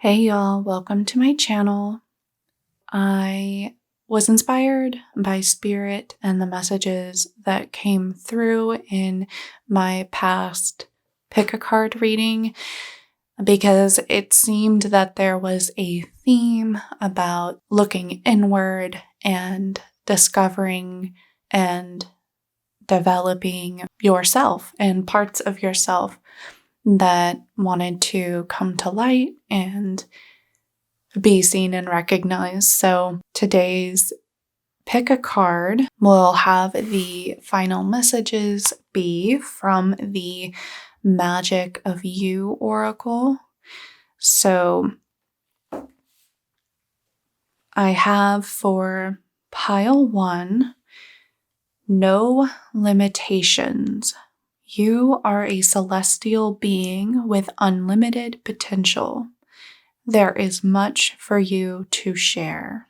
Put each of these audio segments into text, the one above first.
Hey y'all, welcome to my channel. I was inspired by spirit and the messages that came through in my past pick a card reading because it seemed that there was a theme about looking inward and discovering and developing yourself and parts of yourself that wanted to come to light and be seen and recognized. So today's pick a card will have the final messages be from the Magick of You Oracle. So I have for pile 1, no limitations. You are a celestial being with unlimited potential. There is much for you to share.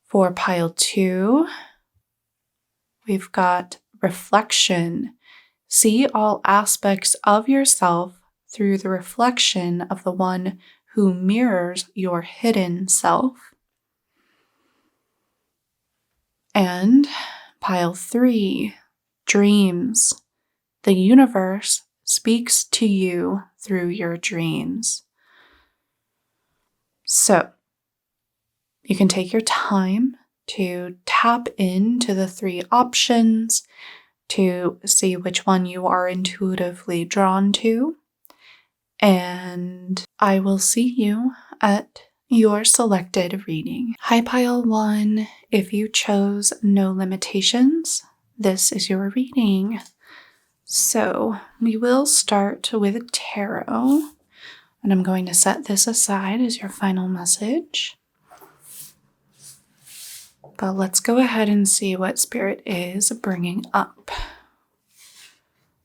For pile 2, we've got reflection. See all aspects of yourself through the reflection of the one who mirrors your hidden self. And pile 3, dreams. The universe speaks to you through your dreams. So, you can take your time to tap into the 3 options to see which one you are intuitively drawn to. And I will see you at your selected reading. Hi, pile 1. If you chose no limitations, this is your reading. So we will start with tarot, and I'm going to set this aside as your final message. But let's go ahead and see what Spirit is bringing up.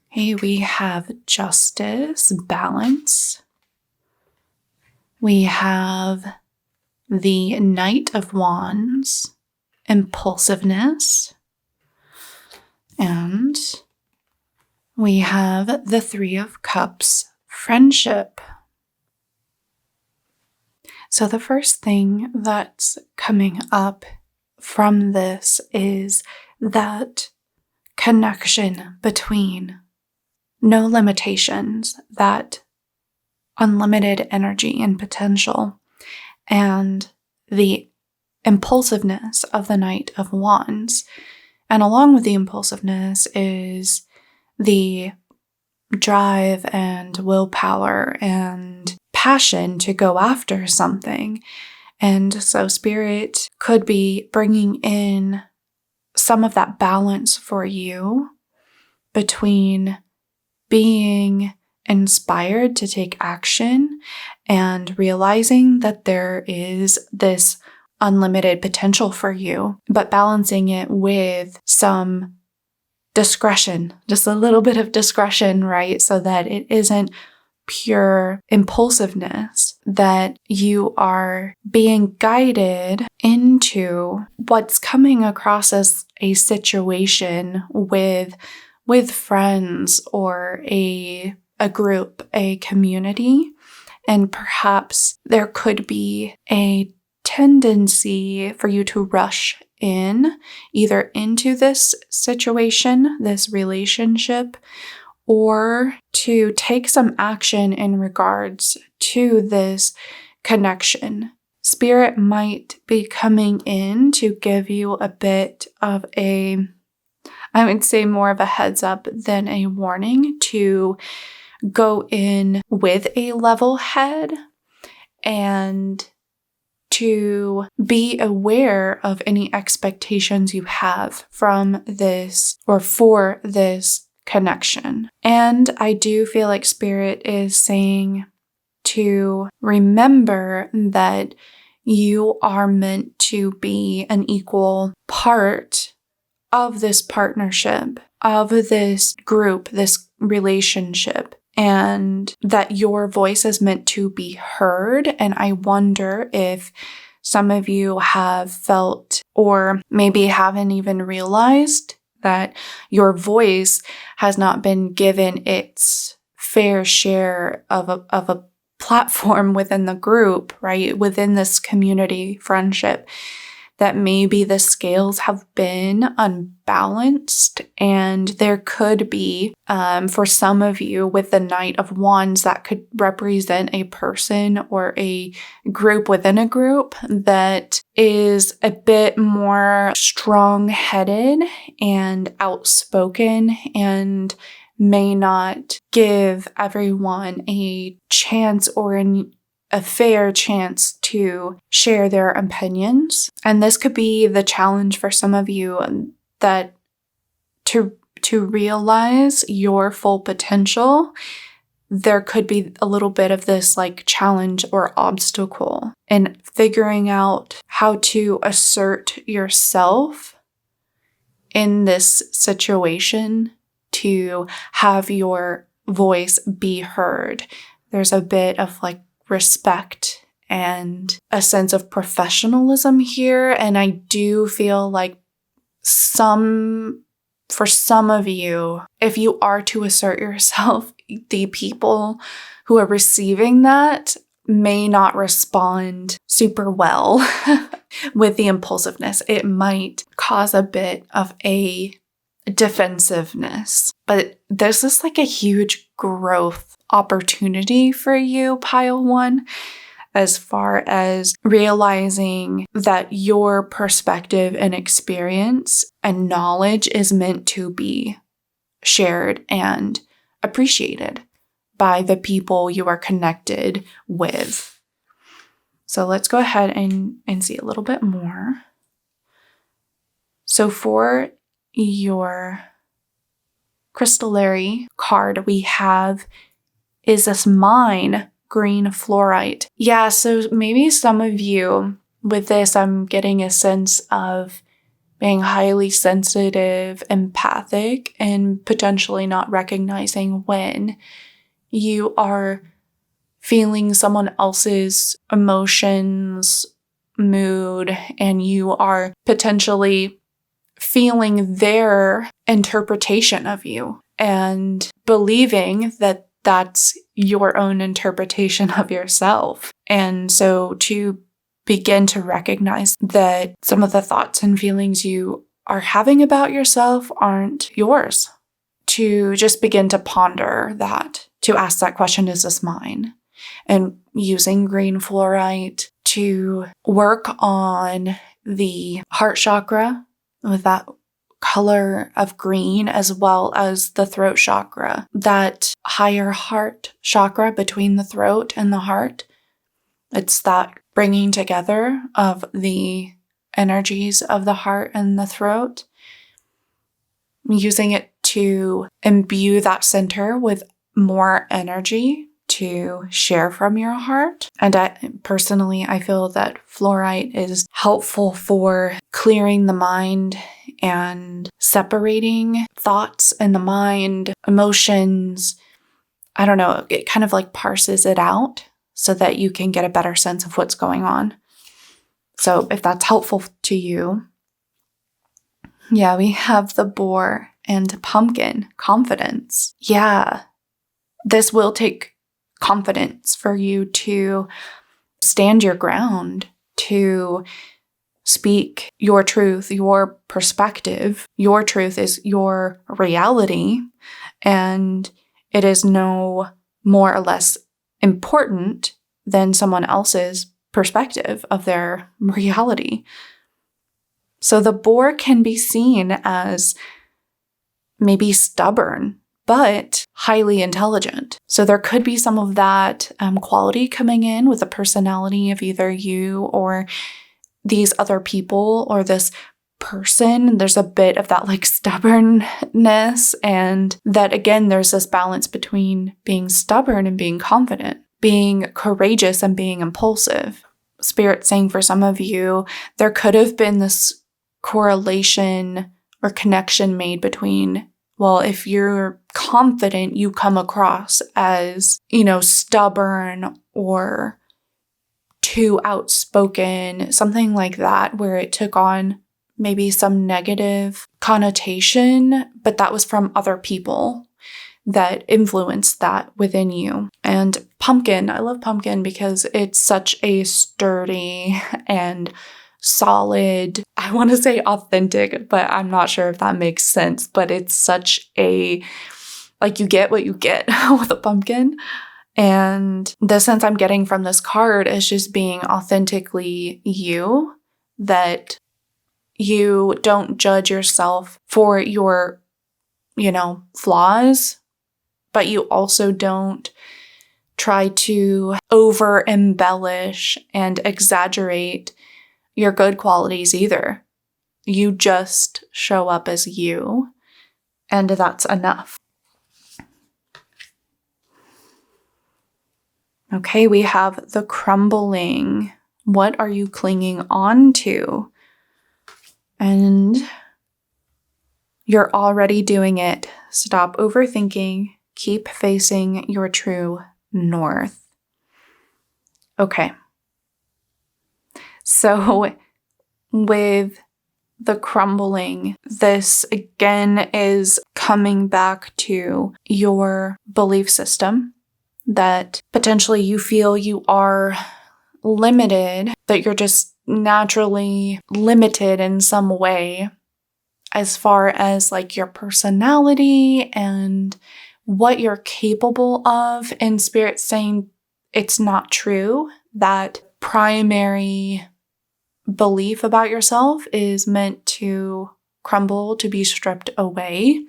Hey, we have justice, balance. We have the Knight of Wands, impulsiveness. And we have the 3 of Cups, friendship. So the first thing that's coming up from this is that connection between no limitations, that unlimited energy and potential, and the impulsiveness of the Knight of Wands. And along with the impulsiveness is the drive and willpower and passion to go after something. And so Spirit could be bringing in some of that balance for you between being inspired to take action and realizing that there is this unlimited potential for you, but balancing it with some discretion, just a little bit of discretion, right? So that it isn't pure impulsiveness, that you are being guided into what's coming across as a situation with friends or a group, a community. And perhaps there could be a tendency for you to rush in, either into this situation, this relationship, or to take some action in regards to this connection. Spirit might be coming in to give you a bit of I would say more of a heads up than a warning, to go in with a level head and to be aware of any expectations you have from this or for this connection. And I do feel like Spirit is saying to remember that you are meant to be an equal part of this partnership, of this group, this relationship, and that your voice is meant to be heard. And I wonder if some of you have felt, or maybe haven't even realized, that your voice has not been given its fair share of a platform within the group, right? Within this community friendship, that maybe the scales have been unbalanced, and there could be, for some of you with the Knight of Wands, that could represent a person or a group within a group that is a bit more strong-headed and outspoken and may not give everyone a chance or a fair chance to share their opinions. And this could be the challenge for some of you, that to realize your full potential, there could be a little bit of this like challenge or obstacle in figuring out how to assert yourself in this situation to have your voice be heard. There's a bit of like respect and a sense of professionalism here. And I do feel like for some of you, if you are to assert yourself, the people who are receiving that may not respond super well with the impulsiveness. It might cause a bit of a defensiveness. But this is like a huge growth opportunity for you, pile one, as far as realizing that your perspective and experience and knowledge is meant to be shared and appreciated by the people you are connected with. So let's go ahead and see a little bit more. So for your crystallary card we have is this mine green fluorite. Yeah, so maybe some of you with this, I'm getting a sense of being highly sensitive, empathic, and potentially not recognizing when you are feeling someone else's emotions, mood, and you are potentially feeling their interpretation of you and believing that that's your own interpretation of yourself. And so to begin to recognize that some of the thoughts and feelings you are having about yourself aren't yours. To just begin to ponder that, to ask that question, is this mine? And using green fluorite to work on the heart chakra with that color of green, as well as the throat chakra, that higher heart chakra between the throat and the heart. It's that bringing together of the energies of the heart and the throat, using it to imbue that center with more energy to share from your heart. And I feel that fluorite is helpful for clearing the mind and separating thoughts in the mind, emotions. I don't know, it kind of like parses it out so that you can get a better sense of what's going on. So if that's helpful to you, yeah, we have the boar and pumpkin, confidence. Yeah, this will take confidence for you to stand your ground, to speak your truth, your perspective. Your truth is your reality, and it is no more or less important than someone else's perspective of their reality. So the boar can be seen as maybe stubborn, but highly intelligent. So there could be some of that quality coming in with the personality of either you or these other people or this person. There's a bit of that like stubbornness, and that again, there's this balance between being stubborn and being confident, being courageous and being impulsive. Spirit saying for some of you, there could have been this correlation or connection made between, well, if you're confident, you come across as, stubborn or too outspoken, something like that, where it took on maybe some negative connotation, but that was from other people that influenced that within you. And pumpkin. I love pumpkin because it's such a sturdy and solid, I want to say authentic, but I'm not sure if that makes sense, but it's such a, like, you get what you get with a pumpkin. And the sense I'm getting from this card is just being authentically you, that you don't judge yourself for your, flaws, but you also don't try to over embellish and exaggerate your good qualities either. You just show up as you, and that's enough. Okay, we have the crumbling. What are you clinging on to? And you're already doing it. Stop overthinking. Keep facing your true north. Okay. So with the crumbling, this again is coming back to your belief system that potentially you feel you are limited, that you're just naturally limited in some way as far as like your personality and what you're capable of. And Spirit's saying it's not true. That primary belief about yourself is meant to crumble, to be stripped away,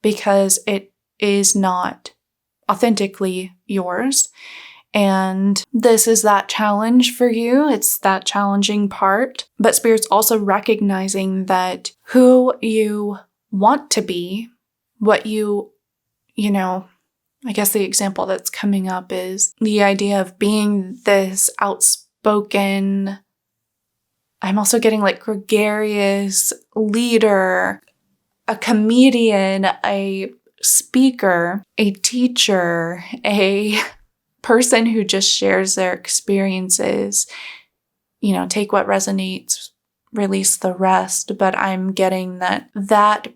because it is not authentically yours. And this is that challenge for you. It's that challenging part. But Spirit's also recognizing that who you want to be, what I guess the example that's coming up is the idea of being this outspoken, I'm also getting like gregarious leader, a comedian, a speaker, a teacher, a person who just shares their experiences, take what resonates, release the rest. But I'm getting that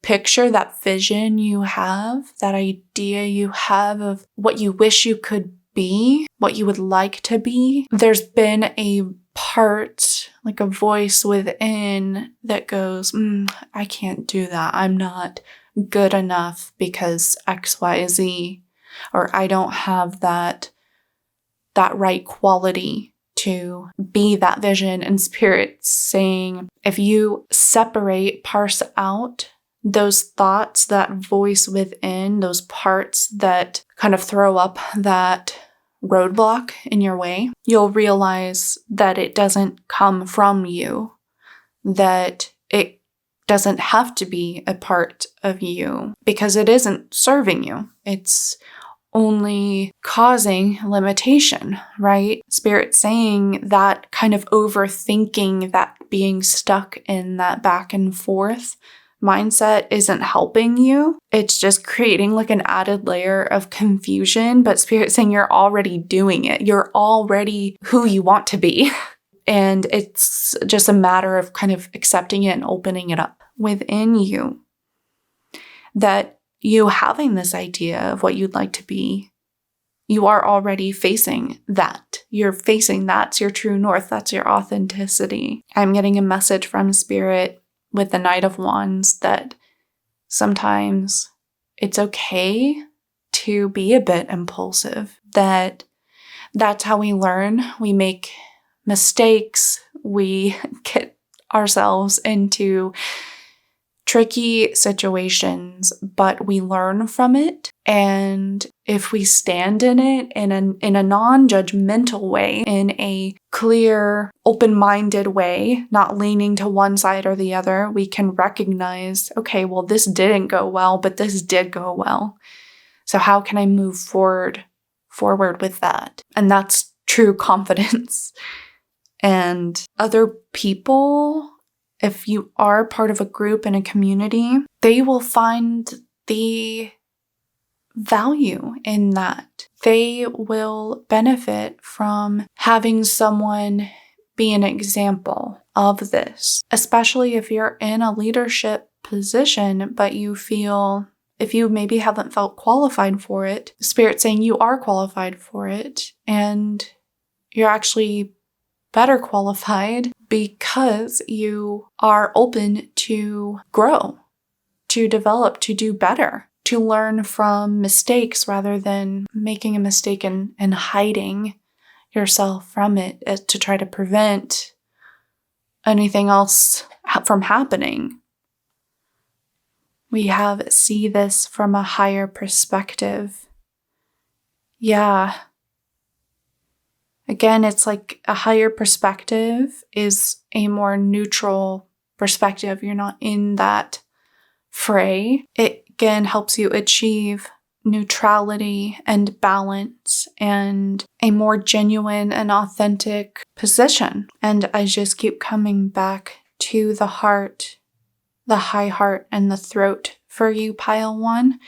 picture, that vision you have, that idea you have of what you wish you could be, what you would like to be. There's been a part, like a voice within that goes, I can't do that. I'm not good enough because X, Y, Z, or I don't have that right quality to be that vision. And Spirit's saying, if you parse out those thoughts, that voice within, those parts that kind of throw up that roadblock in your way, you'll realize that it doesn't come from you, that it doesn't have to be a part of you, because it isn't serving you. It's only causing limitation, right? Spirit's saying that kind of overthinking, that being stuck in that back and forth mindset isn't helping you. It's just creating like an added layer of confusion. But Spirit's saying you're already doing it. You're already who you want to be. And it's just a matter of kind of accepting it and opening it up within you. That you having this idea of what you'd like to be, you are already facing that. You're facing that's your true north. That's your authenticity. I'm getting a message from Spirit with the Knight of Wands that sometimes it's okay to be a bit impulsive. That's how we learn. We make mistakes. We get ourselves into tricky situations, but we learn from it. And if we stand in it in a non-judgmental way, in a clear, open-minded way, not leaning to one side or the other, we can recognize, okay, well, this didn't go well, but this did go well. So how can I move forward with that? And that's true confidence. And other people, if you are part of a group and a community, they will find the value in that. They will benefit from having someone be an example of this, especially if you're in a leadership position, but you feel if you maybe haven't felt qualified for it, Spirit's saying you are qualified for it, and you're actually better qualified because you are open to grow, to develop, to do better, to learn from mistakes rather than making a mistake and hiding yourself from it to try to prevent anything else from happening. We have see this from a higher perspective. Yeah. Again, it's like a higher perspective is a more neutral perspective. You're not in that fray. It again helps you achieve neutrality and balance and a more genuine and authentic position. And I just keep coming back to the heart, the high heart and the throat for you, pile 1,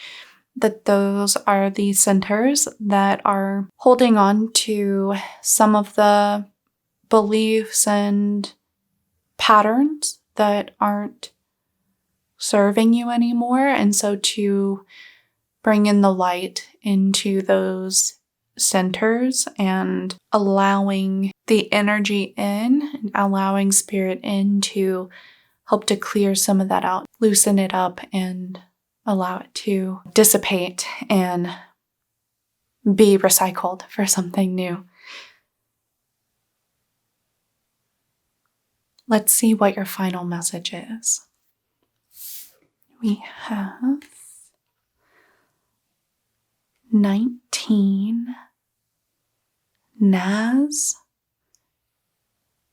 that those are the centers that are holding on to some of the beliefs and patterns that aren't serving you anymore. And so to bring in the light into those centers and allowing the energy in, and allowing Spirit in to help to clear some of that out, loosen it up, and allow it to dissipate and be recycled for something new. Let's see what your final message is. We have 19, Naz,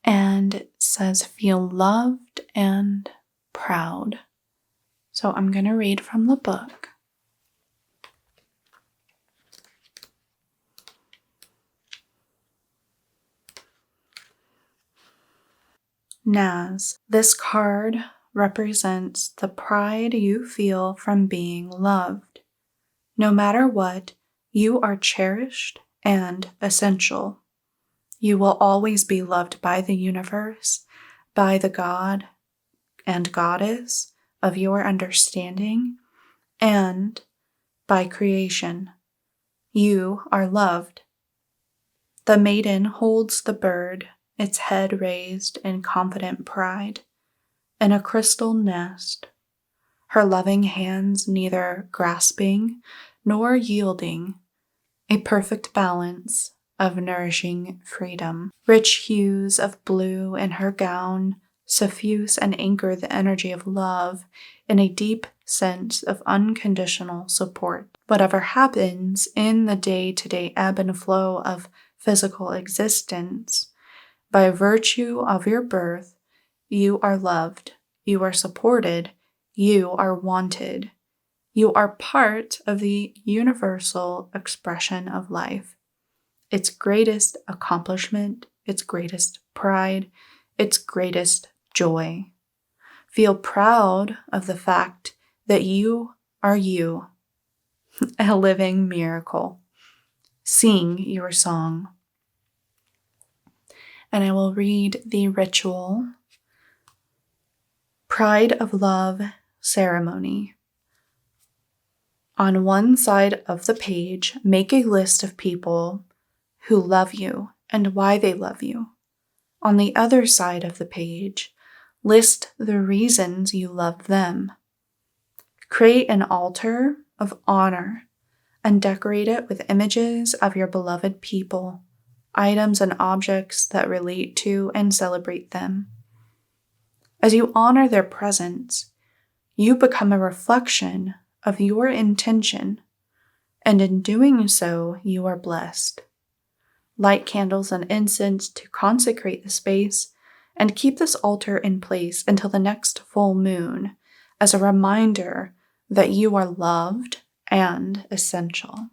and it says feel loved and proud. So I'm going to read from the book. Naz, this card represents the pride you feel from being loved. No matter what, you are cherished and essential. You will always be loved by the universe, by the God and Goddess of your understanding, and by creation. You are loved. The maiden holds the bird, its head raised in confident pride, in a crystal nest, her loving hands neither grasping nor yielding, a perfect balance of nourishing freedom. Rich hues of blue in her gown suffuse and anchor the energy of love in a deep sense of unconditional support. Whatever happens in the day-to-day ebb and flow of physical existence, by virtue of your birth, you are loved, you are supported, you are wanted. You are part of the universal expression of life, its greatest accomplishment, its greatest pride, its greatest joy. Feel proud of the fact that you are you, a living miracle. Sing your song. And I will read the ritual. Pride of Love Ceremony. On one side of the page, make a list of people who love you and why they love you. On the other side of the page, list the reasons you love them. Create an altar of honor and decorate it with images of your beloved people, items and objects that relate to and celebrate them. As you honor their presence, you become a reflection of your intention, and in doing so, you are blessed. Light candles and incense to consecrate the space, and keep this altar in place until the next full moon as a reminder that you are loved and essential.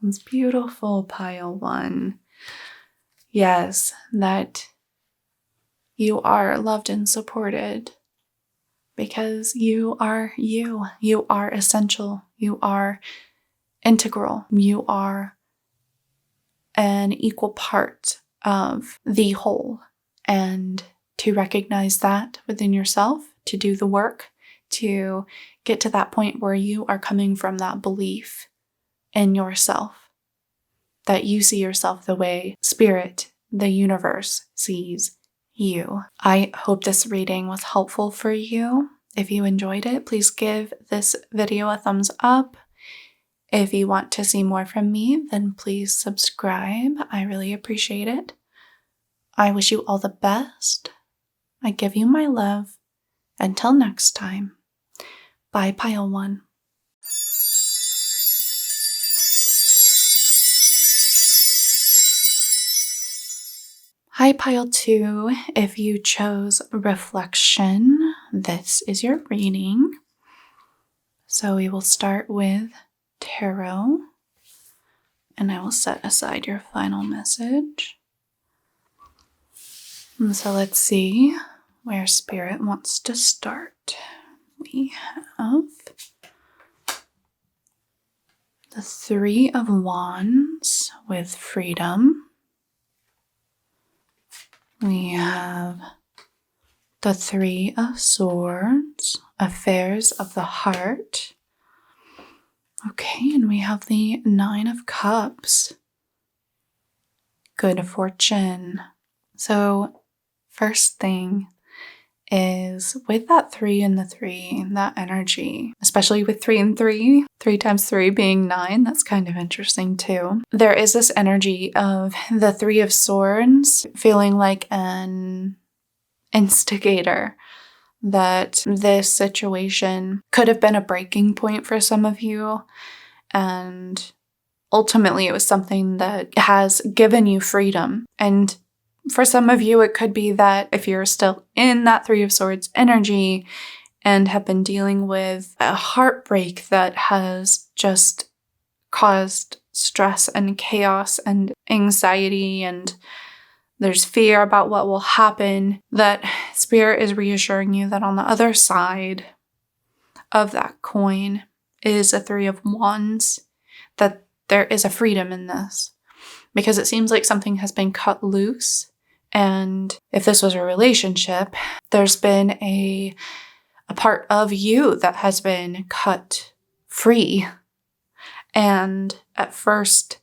It's beautiful, pile 1. Yes, that you are loved and supported because you are you. You are essential. You are integral. You are an equal part of the whole. And to recognize that within yourself, to do the work, to get to that point where you are coming from that belief in yourself, that you see yourself the way Spirit, the universe, sees you. I hope this reading was helpful for you. If you enjoyed it, please give this video a thumbs up. If you want to see more from me, then please subscribe. I really appreciate it. I wish you all the best. I give you my love. Until next time. Bye, Pile 1. Hi, Pile 2. If you chose reflection, this is your reading. So we will start with tarot, and I will set aside your final message. And so let's see where Spirit wants to start. We have the Three of Wands with freedom. We have the Three of Swords, affairs of the heart. Okay, and we have the Nine of Cups, good fortune. So first thing is with that 3 and the 3, that energy, especially with 3 and 3, 3 times 3 being 9, that's kind of interesting too. There is this energy of the 3 of Swords feeling like an instigator, that this situation could have been a breaking point for some of you, and ultimately it was something that has given you freedom. And for some of you, it could be that if you're still in that 3 of Swords energy and have been dealing with a heartbreak that has just caused stress and chaos and anxiety, and there's fear about what will happen, that Spirit is reassuring you that on the other side of that coin is a 3 of Wands, that there is a freedom in this. Because it seems like something has been cut loose. And if this was a relationship, there's been a part of you that has been cut free. And at first,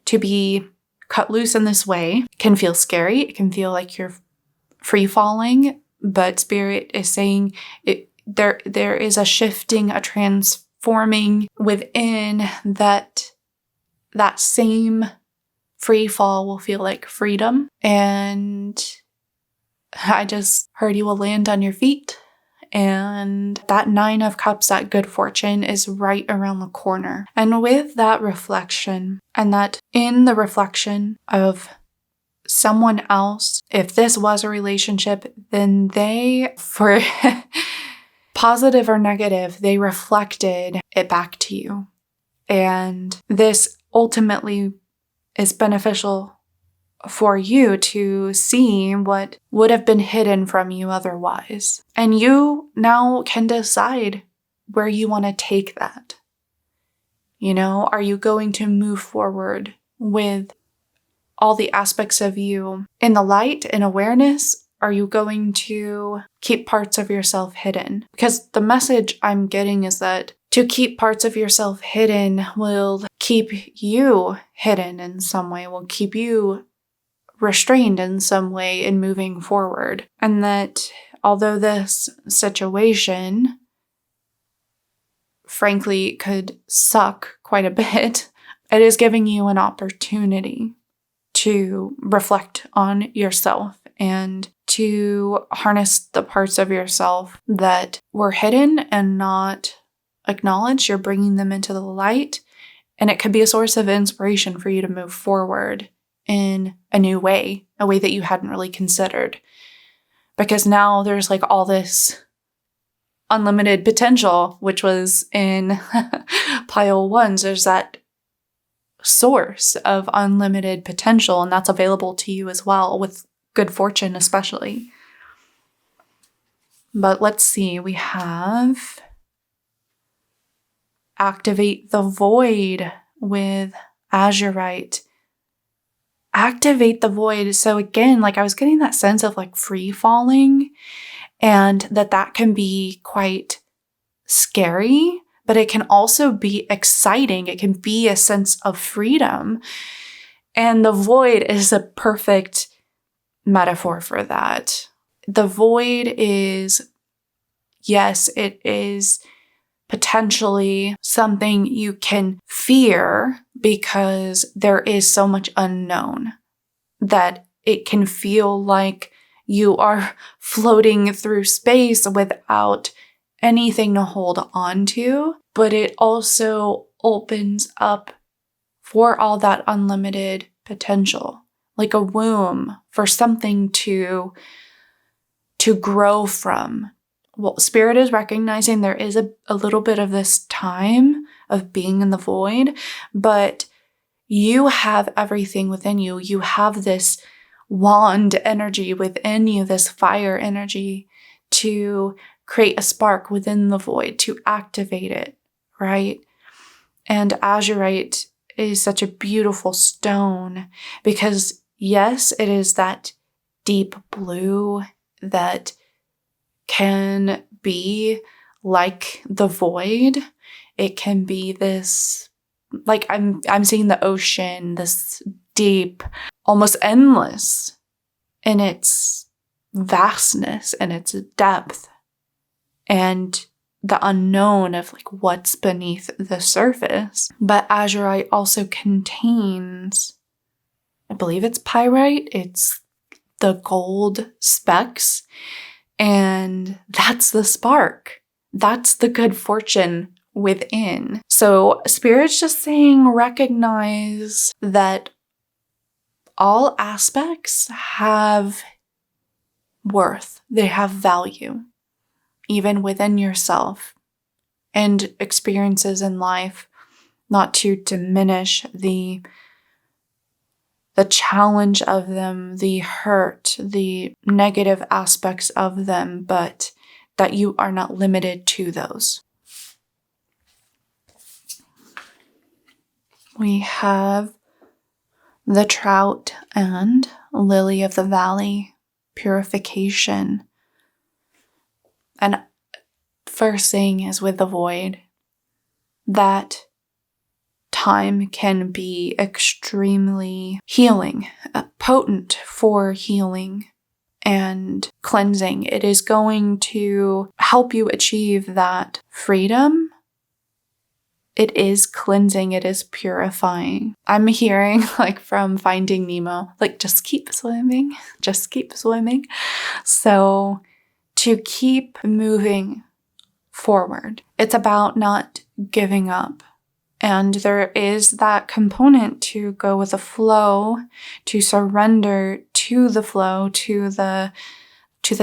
to be cut loose in this way can feel scary. It can feel like you're free falling, but Spirit is saying there is a shifting, a transforming within that same free fall will feel like freedom. And I just heard you will land on your feet. And that 9 of Cups, that good fortune, is right around the corner. And with that reflection, and that in the reflection of someone else, if this was a relationship, then they, for positive or negative, they reflected it back to you. And this ultimately is beneficial for you to see what would have been hidden from you otherwise. And you now can decide where you want to take that. You know, are you going to move forward with all the aspects of you in the light and awareness? Are you going to keep parts of yourself hidden? Because the message I'm getting is that to keep parts of yourself hidden will keep you hidden in some way, will keep you restrained in some way in moving forward. And that although this situation, frankly, could suck quite a bit, it is giving you an opportunity to reflect on yourself and to harness the parts of yourself that were hidden and not acknowledged. You're bringing them into the light, and it could be a source of inspiration for you to move forward in a new way, a way that you hadn't really considered. Because now there's like all this unlimited potential, which was in pile 1. There's that source of unlimited potential, and that's available to you as well, with good fortune especially. But let's see, we have activate the void with azurite. Activate the void. So again, like I was getting that sense of like free falling, and that can be quite scary, but it can also be exciting. It can be a sense of freedom. And the void is a perfect metaphor for that. The void is, yes, it is potentially something you can fear because there is so much unknown that it can feel like you are floating through space without anything to hold on to. But it also opens up for all that unlimited potential, like a womb for something to grow from. Well, Spirit is recognizing there is a little bit of this time of being in the void, but you have everything within you. You have this wand energy within you, this fire energy to create a spark within the void, to activate it, right? And azurite is such a beautiful stone because, yes, it is that deep blue that can be like the void. It can be this, like I'm seeing the ocean, this deep, almost endless in its vastness and its depth and the unknown of like what's beneath the surface. But azurite also contains, I believe it's pyrite, it's the gold specks, and that's the spark. That's the good fortune within. So Spirit's just saying, recognize that all aspects have worth. They have value, even within yourself, and experiences in life, not to diminish the challenge of them, the hurt, the negative aspects of them, but that you are not limited to those. We have the trout and lily of the valley, purification. And first thing is with the void, that time can be extremely healing, potent for healing and cleansing. It is going to help you achieve that freedom. It is cleansing, it is purifying. I'm hearing like from Finding Nemo, like just keep swimming, just keep swimming. So to keep moving forward, it's about not giving up. And there is that component to go with the flow, to surrender to the flow, to the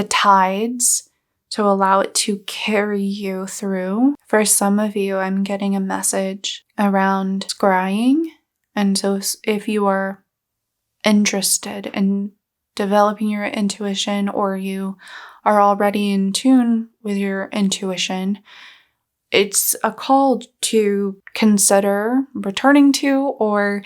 tides, to allow it to carry you through. For some of you, I'm getting a message around scrying. And so if you are interested in developing your intuition, or you are already in tune with your intuition, it's a call to consider returning to or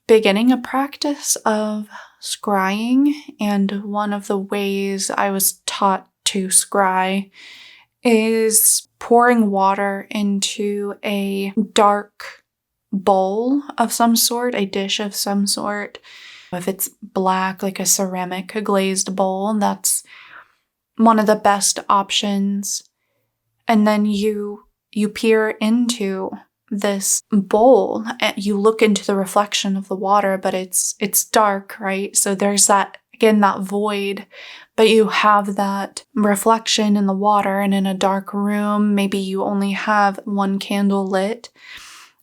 beginning a practice of scrying. And one of the ways I was taught to scry is pouring water into a dark bowl of some sort, a dish of some sort. If it's black, like a ceramic glazed bowl, that's one of the best options. And then you peer into this bowl, and you look into the reflection of the water, but it's dark, right? So there's that, again, that void, but you have that reflection in the water. And in a dark room, maybe you only have one candle lit.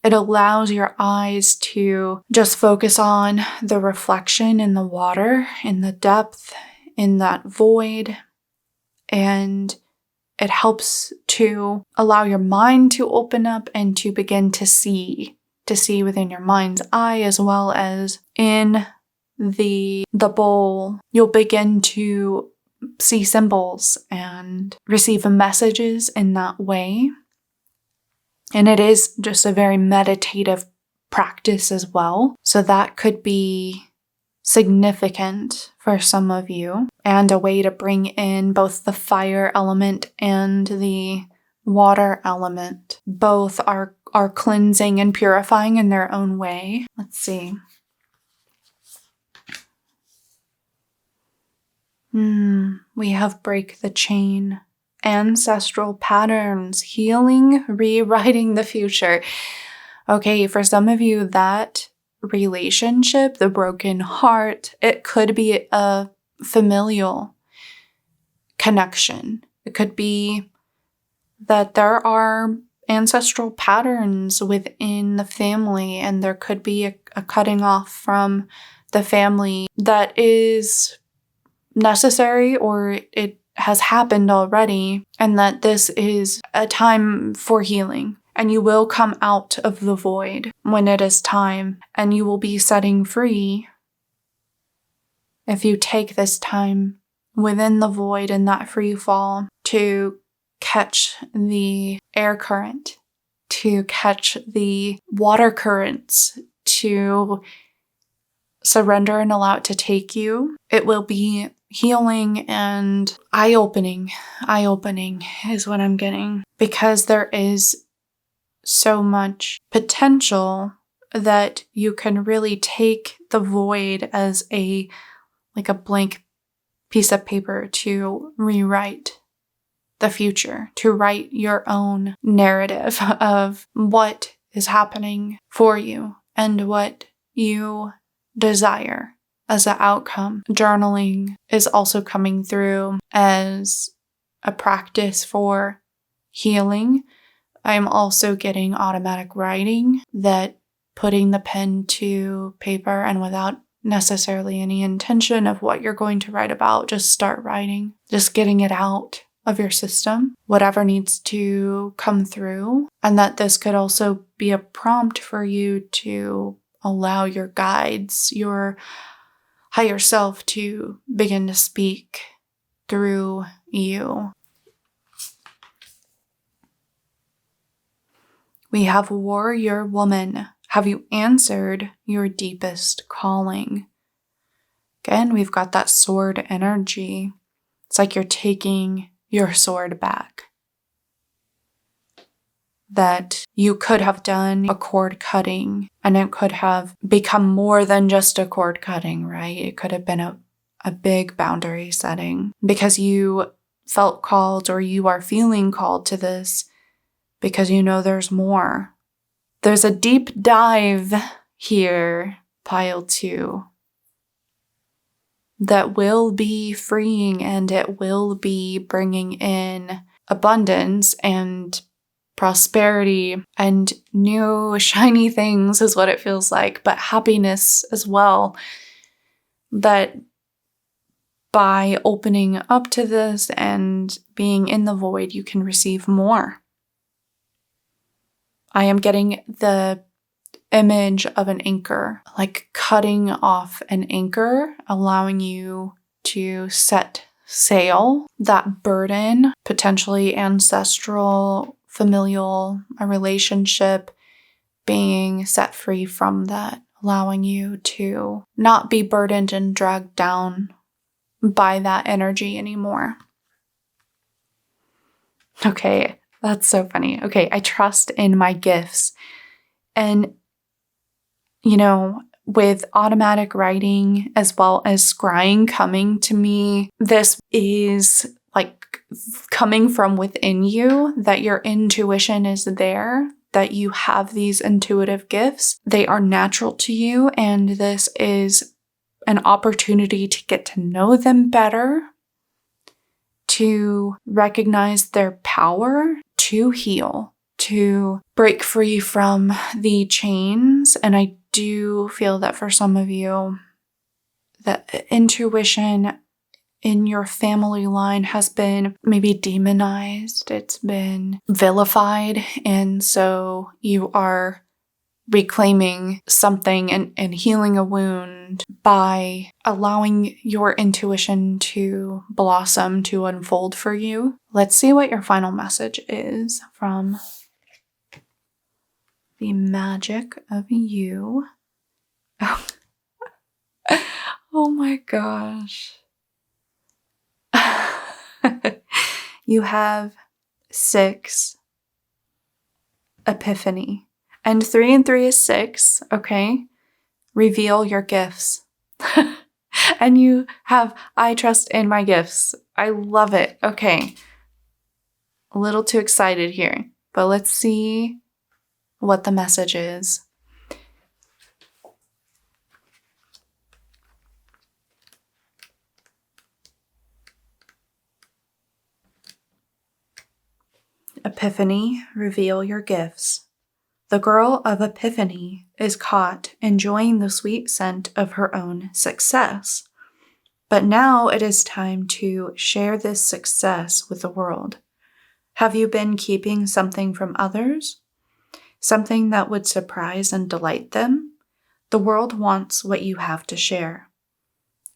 It allows your eyes to just focus on the reflection in the water, in the depth, in that void. And it helps to allow your mind to open up and to begin to see within your mind's eye, as well as in the bowl. You'll begin to see symbols and receive messages in that way. And it is just a very meditative practice as well. So that could be significant for some of you, and a way to bring in both the fire element and the water element. Both are cleansing and purifying in their own way. Let's see. We have break the chain, ancestral patterns, healing, rewriting the future. Okay, for some of you, that relationship, the broken heart, it could be a familial connection. It could be that there are ancestral patterns within the family, and there could be a cutting off from the family that is necessary, or it has happened already, and that this is a time for healing. And you will come out of the void when it is time, and you will be setting free if you take this time within the void and that free fall to catch the air current, to catch the water currents, to surrender and allow it to take you. It will be healing and eye-opening. Eye-opening is what I'm getting, because there is so much potential that you can really take the void as a blank piece of paper to rewrite the future, to write your own narrative of what is happening for you and what you desire as an outcome. Journaling is also coming through as a practice for healing. I'm also getting automatic writing, that putting the pen to paper and without necessarily any intention of what you're going to write about, just start writing, just getting it out of your system, whatever needs to come through. And that this could also be a prompt for you to allow your guides, your higher self, to begin to speak through you. We have warrior woman. Have you answered your deepest calling? Again, we've got that sword energy. It's like you're taking your sword back. That you could have done a cord cutting, and it could have become more than just a cord cutting, right? It could have been a big boundary setting, because you felt called, or you are feeling called to this, because you know there's more. There's a deep dive here, pile 2, that will be freeing, and it will be bringing in abundance and prosperity and new shiny things is what it feels like, but happiness as well. That by opening up to this and being in the void, you can receive more. I am getting the image of an anchor, like cutting off an anchor, allowing you to set sail. That burden, potentially ancestral, familial, a relationship, being set free from that, allowing you to not be burdened and dragged down by that energy anymore. Okay, that's so funny. Okay, I trust in my gifts. And, with automatic writing as well as scrying coming to me, this is like coming from within you, that your intuition is there, that you have these intuitive gifts. They are natural to you, and this is an opportunity to get to know them better, to recognize their power, to heal, to break free from the chains. And I do feel that for some of you, that intuition in your family line has been maybe demonized, it's been vilified, and so you are reclaiming something and healing a wound by allowing your intuition to blossom, to unfold for you. Let's see what your final message is from the magic of you. Oh my gosh. You have 6, epiphany. And 3 and 3 is 6, okay? Reveal your gifts. And you have, I trust in my gifts. I love it. Okay. A little too excited here, but let's see what the message is. Epiphany, reveal your gifts. The girl of Epiphany is caught enjoying the sweet scent of her own success. But now it is time to share this success with the world. Have you been keeping something from others? Something that would surprise and delight them? The world wants what you have to share.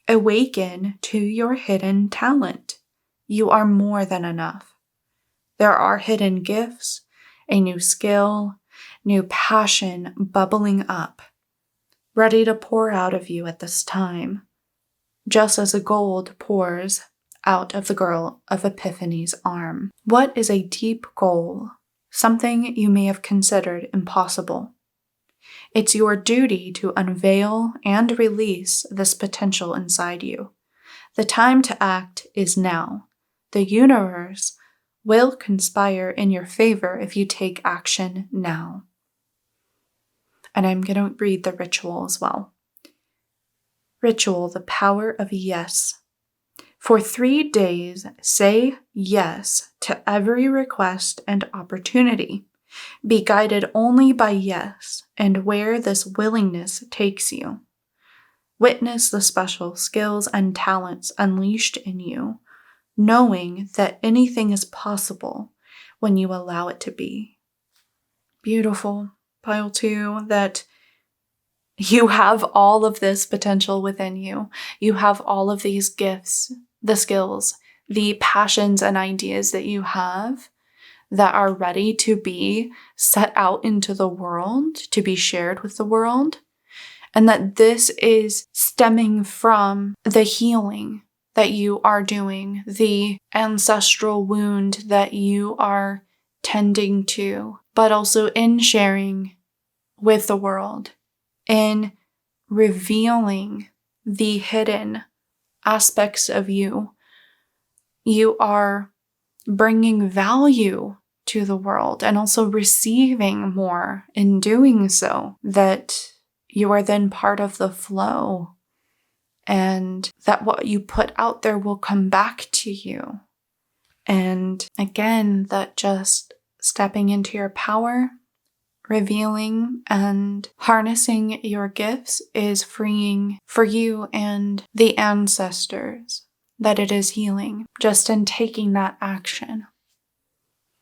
Awaken to your hidden talent. You are more than enough. There are hidden gifts, a new skill, new passion bubbling up, ready to pour out of you at this time, just as a gold pours out of the girl of Epiphany's arm. What is a deep goal? Something you may have considered impossible. It's your duty to unveil and release this potential inside you. The time to act is now. The universe will conspire in your favor if you take action now. And I'm going to read the ritual as well. Ritual, the power of yes. For 3 days, say yes to every request and opportunity. Be guided only by yes and where this willingness takes you. Witness the special skills and talents unleashed in you, knowing that anything is possible when you allow it to be. Beautiful. Pile 2, that you have all of this potential within you. You have all of these gifts, the skills, the passions and ideas that you have that are ready to be set out into the world, to be shared with the world. And that this is stemming from the healing that you are doing, the ancestral wound that you are tending to, but also in sharing with the world, in revealing the hidden aspects of you. You are bringing value to the world and also receiving more in doing so, that you are then part of the flow and that what you put out there will come back to you. And again, that just stepping into your power, revealing and harnessing your gifts is freeing for you and the ancestors, that it is healing just in taking that action.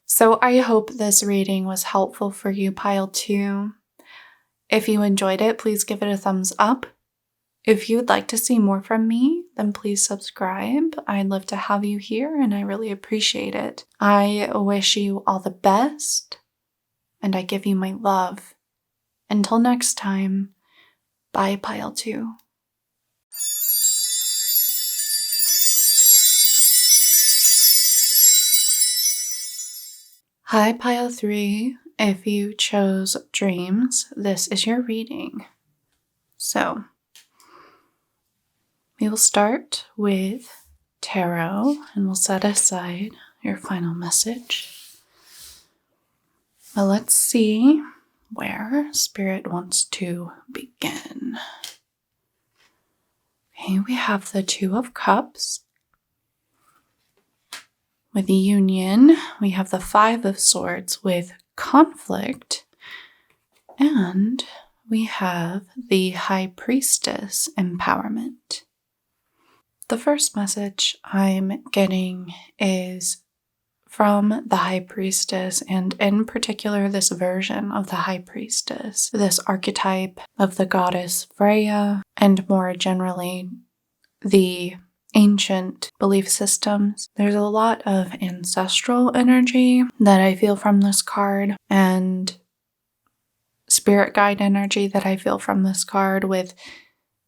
So I hope this reading was helpful for you, Pile 2. If you enjoyed it, please give it a thumbs up. If you'd like to see more from me, then please subscribe. I'd love to have you here and I really appreciate it. I wish you all the best and I give you my love. Until next time, bye, Pile 2. Hi, Pile 3. If you chose dreams, this is your reading. So, we will start with tarot and we'll set aside your final message. But let's see where Spirit wants to begin. Okay, we have the 2 of Cups. With the Union, we have the 5 of Swords with conflict. And we have the High Priestess empowerment. The first message I'm getting is from the High Priestess, and in particular this version of the High Priestess, this archetype of the goddess Freya, and more generally the ancient belief systems. There's a lot of ancestral energy that I feel from this card, and spirit guide energy that I feel from this card, with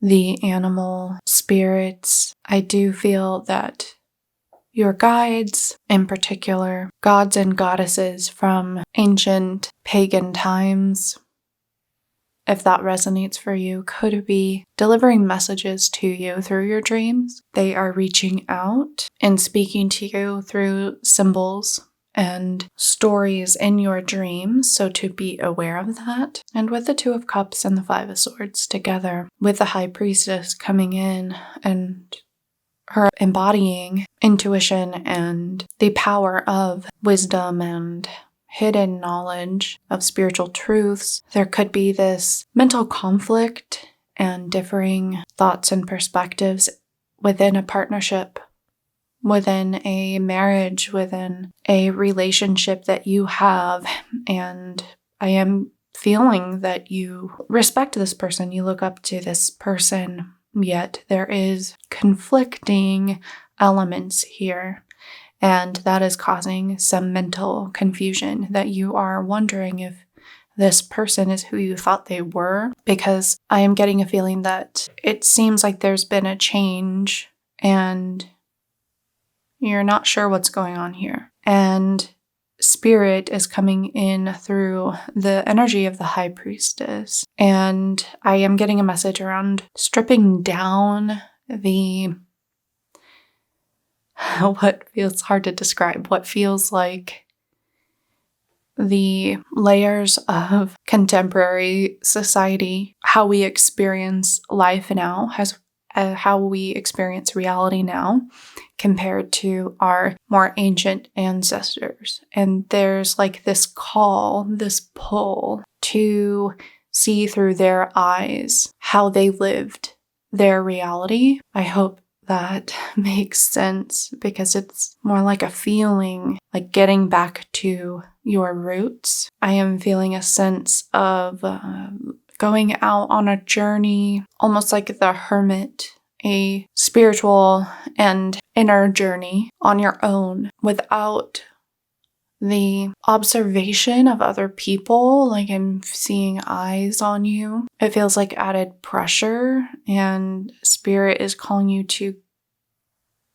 the animal spirit spirits, I do feel that your guides, in particular, gods and goddesses from ancient pagan times, if that resonates for you, could be delivering messages to you through your dreams. They are reaching out and speaking to you through symbols and stories in your dreams, so to be aware of that. And with the Two of Cups and the Five of Swords together, with the High Priestess coming in and her embodying intuition and the power of wisdom and hidden knowledge of spiritual truths, there could be this mental conflict and differing thoughts and perspectives within a partnership, within a marriage, within a relationship that you have. And I am feeling that you respect this person, you look up to this person, yet there is conflicting elements here. And that is causing some mental confusion, that you are wondering if this person is who you thought they were, because I am getting a feeling that it seems like there's been a change and you're not sure what's going on here. And spirit is coming in through the energy of the High Priestess. And I am getting a message around stripping down the what feels hard to describe, what feels like the layers of contemporary society, how we experience life now, how we experience reality now compared to our more ancient ancestors. And there's like this call, this pull to see through their eyes how they lived their reality. I hope that makes sense, because it's more like a feeling, like getting back to your roots. I am feeling a sense of going out on a journey, almost like the hermit, a spiritual and inner journey on your own without the observation of other people. Like I'm seeing eyes on you. It feels like added pressure, and spirit is calling you to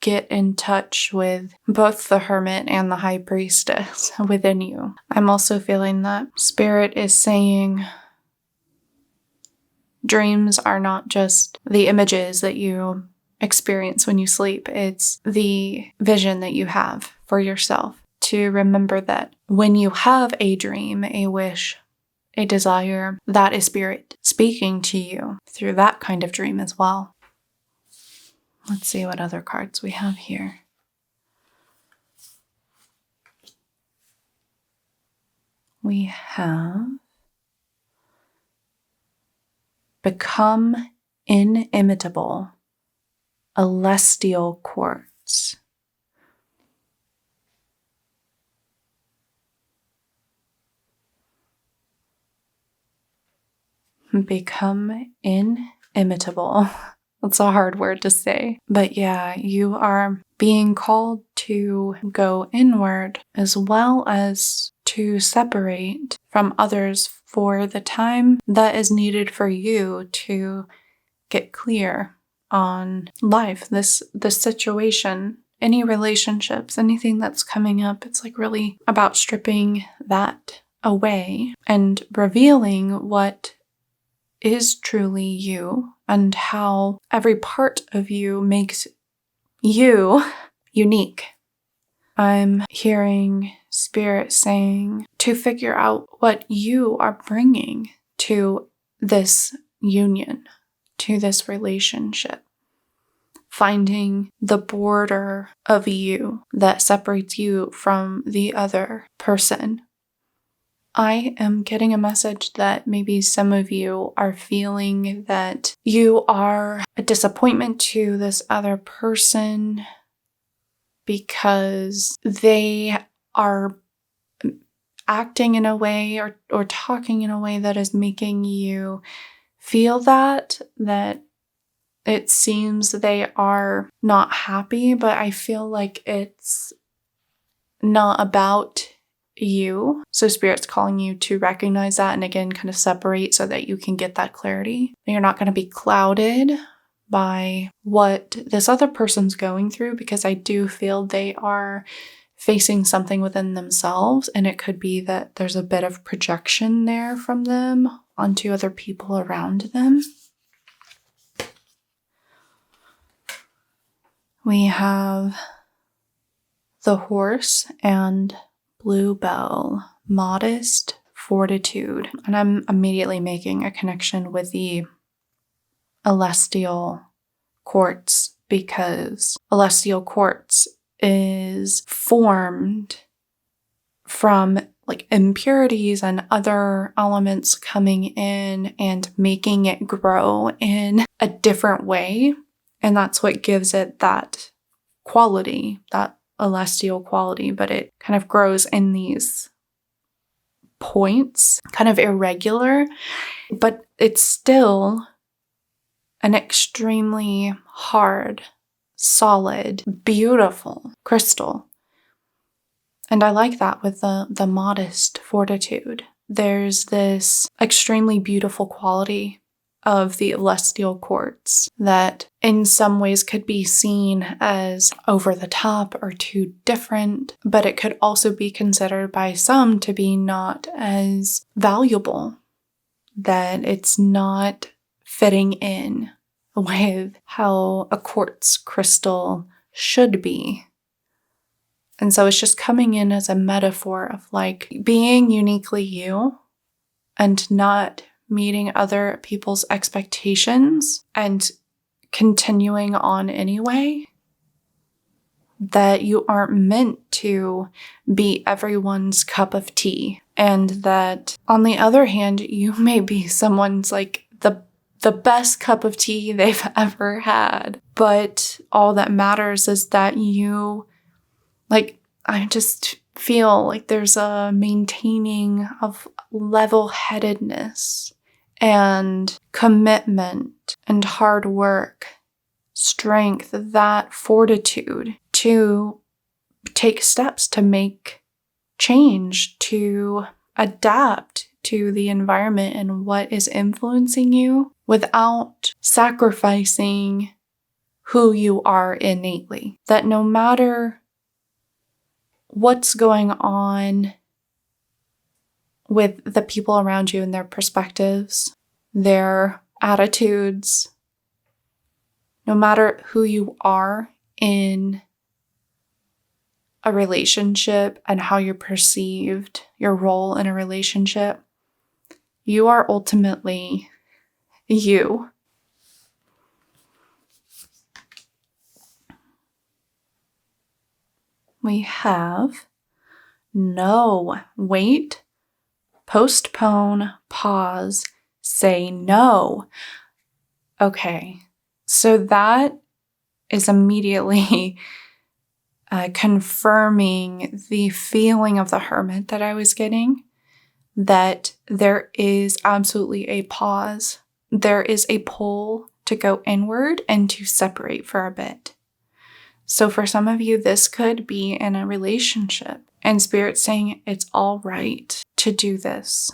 get in touch with both the hermit and the high priestess within you. I'm also feeling that spirit is saying dreams are not just the images that you experience when you sleep. It's the vision that you have for yourself. To remember that when you have a dream, a wish, a desire, that is spirit speaking to you through that kind of dream as well. Let's see what other cards we have here. We have become inimitable, a celestial quartz. Become inimitable. That's a hard word to say. But yeah, you are being called to go inward as well as to separate from others for the time that is needed for you to get clear on life, this situation, any relationships, anything that's coming up. It's like really about stripping that away and revealing what is truly you and how every part of you makes you unique. I'm hearing spirit saying to figure out what you are bringing to this union, to this relationship. Finding the border of you that separates you from the other person. I am getting a message that maybe some of you are feeling that you are a disappointment to this other person because they are acting in a way or talking in a way that is making you feel that it seems they are not happy, but I feel like it's not about you. So Spirit's calling you to recognize that and again kind of separate so that you can get that clarity. You're not going to be clouded by what this other person's going through, because I do feel they are facing something within themselves, and it could be that there's a bit of projection there from them onto other people around them. We have the Horse and Bluebell, modest fortitude. And I'm immediately making a connection with the celestial quartz, because celestial quartz is formed from like impurities and other elements coming in and making it grow in a different way. And that's what gives it that quality, that celestial quality, but it kind of grows in these points, kind of irregular, but it's still an extremely hard, solid, beautiful crystal. And I like that with the modest fortitude. There's this extremely beautiful quality of the celestial quartz that in some ways could be seen as over the top or too different, but it could also be considered by some to be not as valuable, that it's not fitting in with how a quartz crystal should be. And so it's just coming in as a metaphor of like being uniquely you and not meeting other people's expectations and continuing on anyway. That you aren't meant to be everyone's cup of tea. And that on the other hand, you may be someone's like the best cup of tea they've ever had. But all that matters is that you, like, I just feel like there's a maintaining of level-headedness and commitment and hard work, strength, that fortitude to take steps to make change, to adapt to the environment and what is influencing you without sacrificing who you are innately. That no matter what's going on with the people around you and their perspectives, their attitudes, no matter who you are in a relationship and how you're perceived, your role in a relationship, you are ultimately you. We have no, wait, postpone, pause, say no. Okay, so that is immediately confirming the feeling of the Hermit that I was getting, that there is absolutely a pause. There is a pull to go inward and to separate for a bit. So for some of you, this could be in a relationship and Spirit saying it's all right to do this.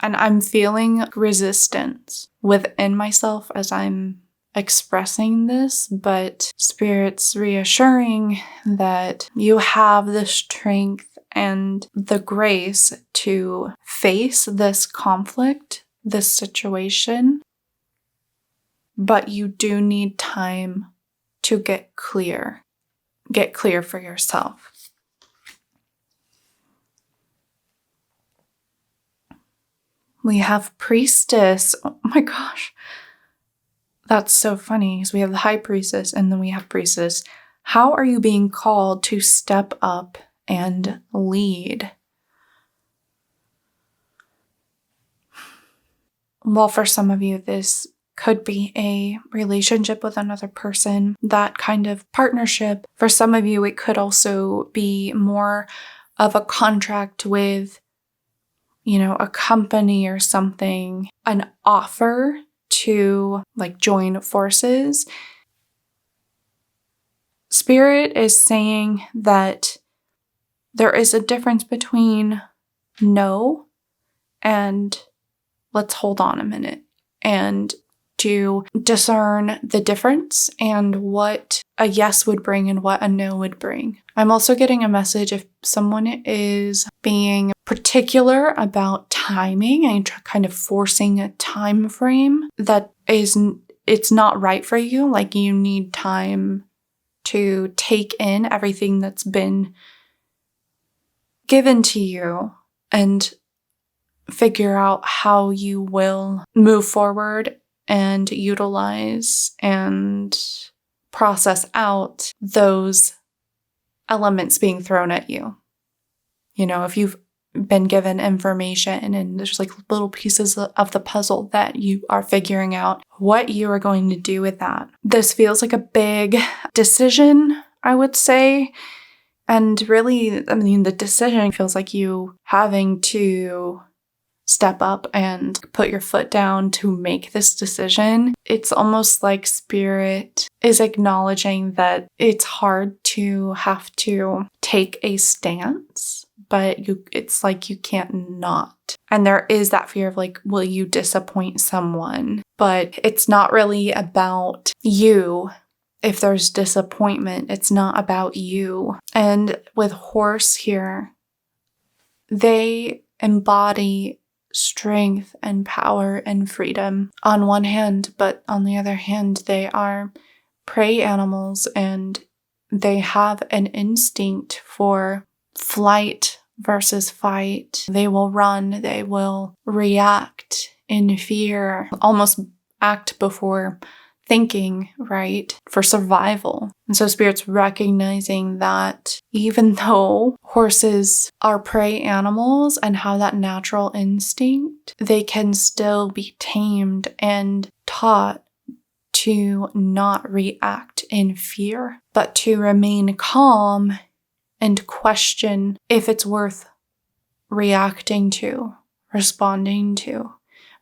And I'm feeling resistance within myself as I'm expressing this, but Spirit's reassuring that you have the strength and the grace to face this conflict, this situation, but you do need time to get clear for yourself. We have Priestess. Oh my gosh. That's so funny. So we have the High Priestess and then we have Priestess. How are you being called to step up and lead? Well, for some of you, this could be a relationship with another person, that kind of partnership. For some of you, it could also be more of a contract with, a company or something, an offer to like join forces. Spirit is saying that there is a difference between no and let's hold on a minute, and to discern the difference and what a yes would bring and what a no would bring. I'm also getting a message if someone is being particular about timing and kind of forcing a time frame it's not right for you. Like you need time to take in everything that's been given to you and figure out how you will move forward and utilize and process out those elements being thrown at you. You know, if you've been given information and there's like little pieces of the puzzle that you are figuring out what you are going to do with that. This feels like a big decision, I would say. And really, I mean, the decision feels like you having to step up and put your foot down to make this decision. It's almost like Spirit is acknowledging that it's hard to have to take a stance, but it's like you can't not. And there is that fear of like, will you disappoint someone? But it's not really about you. If there's disappointment, it's not about you. And with Horse here, they embody strength and power and freedom on one hand, but on the other hand, they are prey animals and they have an instinct for flight versus fight. They will run, they will react in fear, almost act before thinking, right, for survival. And so Spirit's recognizing that even though horses are prey animals and have that natural instinct, they can still be tamed and taught to not react in fear, but to remain calm and question if it's worth reacting to, responding to.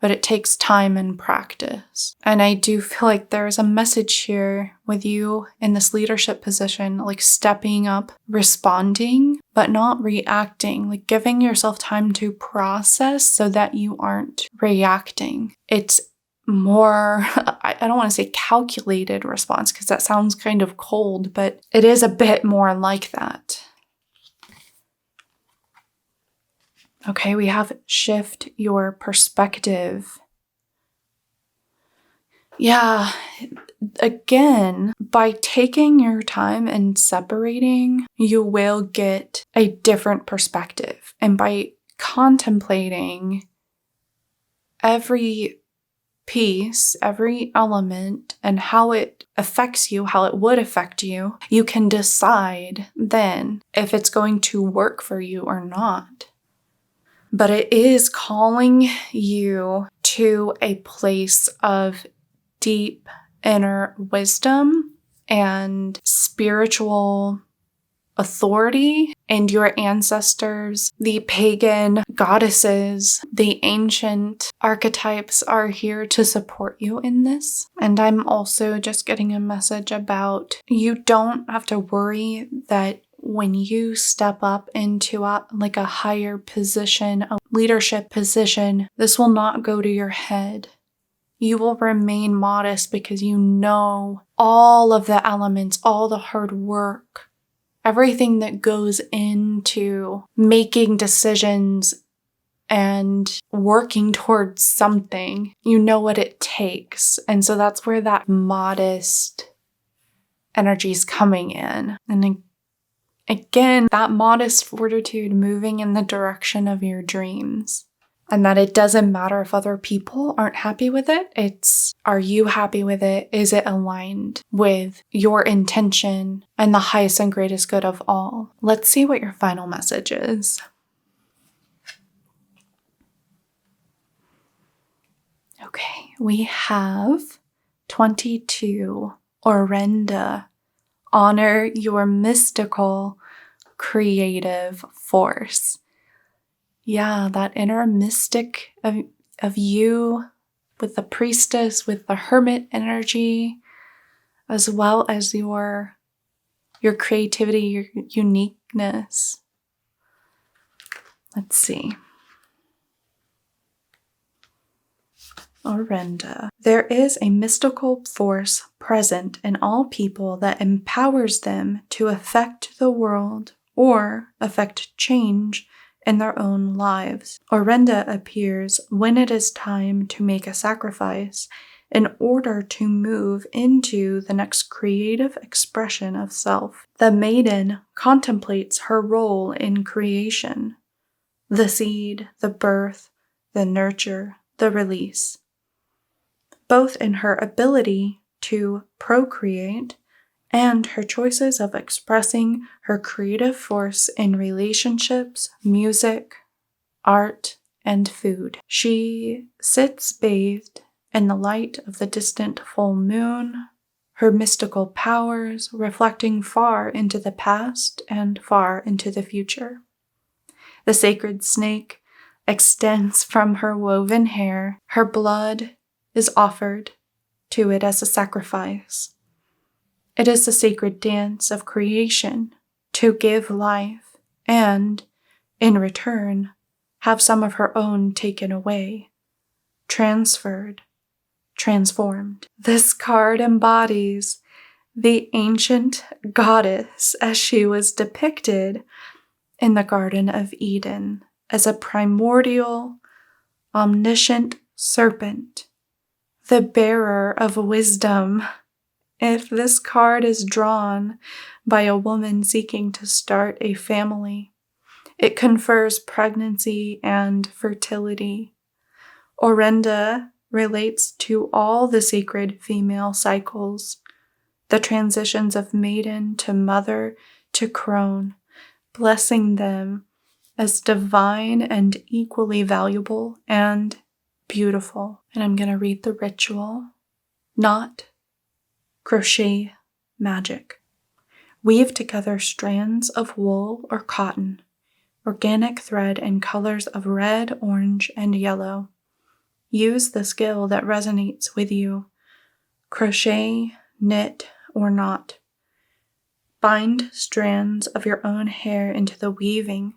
But it takes time and practice. And I do feel like there's a message here with you in this leadership position, like stepping up, responding, but not reacting, like giving yourself time to process so that you aren't reacting. It's more, I don't want to say calculated response because that sounds kind of cold, but it is a bit more like that. Okay, we have shift your perspective. Yeah, again, by taking your time and separating, you will get a different perspective. And by contemplating every piece, every element, and how it affects you, how it would affect you, you can decide then if it's going to work for you or not. But it is calling you to a place of deep inner wisdom and spiritual authority. And your ancestors, the pagan goddesses, the ancient archetypes are here to support you in this. And I'm also just getting a message about you don't have to worry that when you step up into a higher position, a leadership position, this will not go to your head. You will remain modest because you know all of the elements, all the hard work, everything that goes into making decisions and working towards something. You know what it takes. And so that's where that modest energy is coming in. And again, that modest fortitude moving in the direction of your dreams. And that it doesn't matter if other people aren't happy with it. It's, are you happy with it? Is it aligned with your intention and the highest and greatest good of all? Let's see what your final message is. Okay, we have 22, Orenda. Honor your mystical, creative force. Yeah, that inner mystic of you with the priestess, with the hermit energy, as well as your creativity, your uniqueness. Let's see. Orinda. There is a mystical force present in all people that empowers them to affect the world or affect change in their own lives. Orinda appears when it is time to make a sacrifice in order to move into the next creative expression of self. The maiden contemplates her role in creation, the seed, the birth, the nurture, the release, both in her ability to procreate and her choices of expressing her creative force in relationships, music, art, and food. She sits bathed in the light of the distant full moon, her mystical powers reflecting far into the past and far into the future. The sacred snake extends from her woven hair. Her blood is offered to it as a sacrifice. It is the sacred dance of creation to give life and, in return, have some of her own taken away, transferred, transformed. This card embodies the ancient goddess as she was depicted in the Garden of Eden as a primordial, omniscient serpent, the bearer of wisdom. If this card is drawn by a woman seeking to start a family, it confers pregnancy and fertility. Orinda relates to all the sacred female cycles, the transitions of maiden to mother to crone, blessing them as divine and equally valuable and beautiful. And I'm going to read the ritual. Knot, crochet, magic. Weave together strands of wool or cotton, organic thread in colors of red, orange, and yellow. Use the skill that resonates with you. Crochet, knit, or knot. Bind strands of your own hair into the weaving.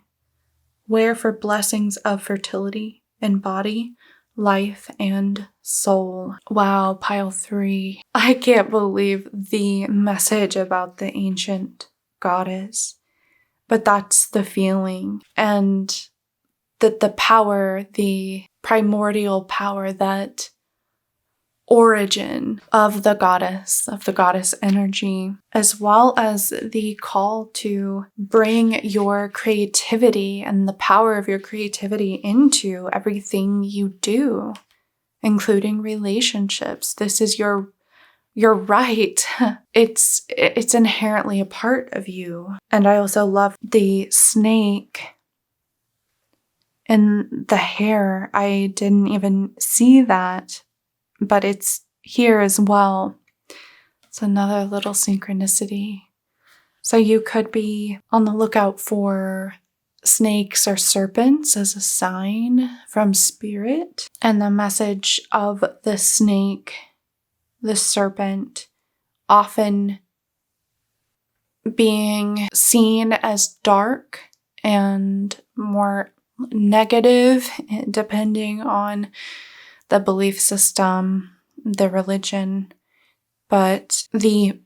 Wear for blessings of fertility in body, life, and soul. Wow, pile 3. I can't believe the message about the ancient goddess. But that's the feeling. And that the power, the primordial power, that origin of the goddess energy, as well as the call to bring your creativity and the power of your creativity into everything you do, including relationships. This is your right. It's inherently a part of you. And I also love the snake in the hair. I didn't even see that, but it's here as well. It's another little synchronicity. So you could be on the lookout for snakes or serpents as a sign from spirit. And the message of the snake, the serpent, often being seen as dark and more negative, depending on the belief system, the religion, but the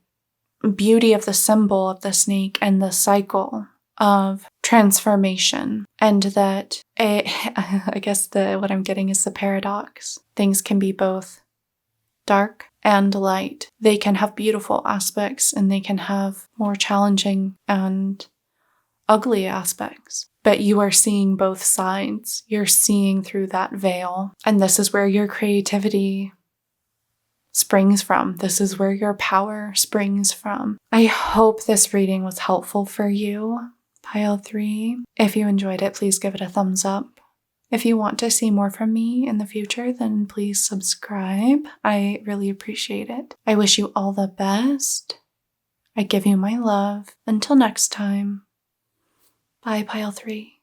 beauty of the symbol of the snake and the cycle of transformation, and that I guess what I'm getting is the paradox. Things can be both dark and light. They can have beautiful aspects and they can have more challenging and ugly aspects. But you are seeing both sides. You're seeing through that veil. And this is where your creativity springs from. This is where your power springs from. I hope this reading was helpful for you, pile 3. If you enjoyed it, please give it a thumbs up. If you want to see more from me in the future, then please subscribe. I really appreciate it. I wish you all the best. I give you my love. Until next time. Bye, pile 3.